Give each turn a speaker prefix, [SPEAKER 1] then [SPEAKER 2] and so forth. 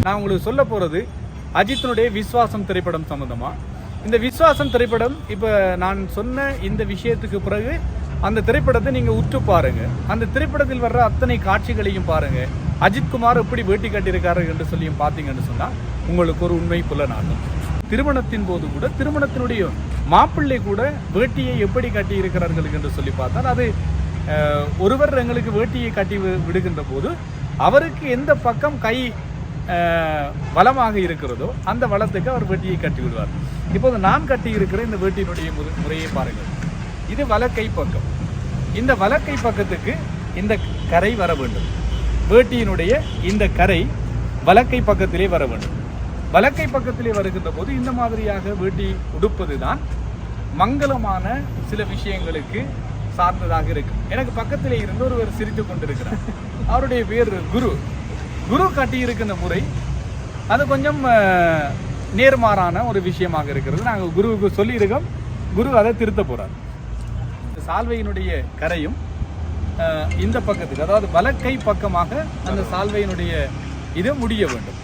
[SPEAKER 1] நான் உங்களுக்கு சொல்ல போறது அஜித்தினுடைய விஸ்வாசம் திரைப்படம் சம்பந்தமா. இந்த விஸ்வாசம் திரைப்படம் இப்ப நான் சொன்ன இந்த விஷயத்துக்கு பிறகு அந்த திரைப்படத்தை நீங்க உற்று பாருங்க. அந்த திரைப்படத்தில் வர்ற அத்தனை காட்சிகளையும் பாருங்க. அஜித்குமார் எப்படி வேட்டி கட்டியிருக்காரு என்று சொல்லியும் பார்த்தீங்கன்னு சொன்னா உங்களுக்கு ஒரு உண்மை புலனாகும். திருமணத்தின் போது கூட திருமணத்தினுடைய மாப்பிள்ளை கூட வேட்டியை எப்படி கட்டி இருக்கிறார்கள் என்று சொல்லி பார்த்தால் அது ஒருவர் எங்களுக்கு வேட்டியை கட்டி விடுகின்ற போது அவருக்கு எந்த பக்கம் கை வளமாக இருக்கிறதோ அந்த வளத்துக்கு அவர் வேட்டியை கட்டி விடுவார். இப்போது நான் கட்டி இருக்கிற இந்த வேட்டியினுடைய முறையை பாருங்கள். இது வலக்கை பக்கம். இந்த வலக்கை பக்கத்துக்கு இந்த கரை வர வேண்டும். வேட்டியினுடைய இந்த கரை வலக்கை பக்கத்திலே வர வேண்டும். வலக்கை பக்கத்திலே வருகின்ற போது இந்த மாதிரியாக வேட்டி உடுப்பது தான் மங்களமான சில விஷயங்களுக்கு சார்ந்ததாக இருக்கு. எனக்கு பக்கத்திலே இருந்து ஒருவர் சிரித்து கொண்டிருக்கிறார். அவருடைய பேர் குரு. குரு கட்டி இருக்கின்ற முறை அது கொஞ்சம் நேர்மாறான ஒரு விஷயமாக இருக்கிறது. நாங்கள் குருவுக்கு சொல்லியிருக்கோம். குரு அதை திருத்த போறார். சால்வையினுடைய கரையும் இந்த பக்கத்துக்கு, அதாவது வலக்கை பக்கமாக அந்த சால்வையினுடைய இது முடிய வேண்டும்.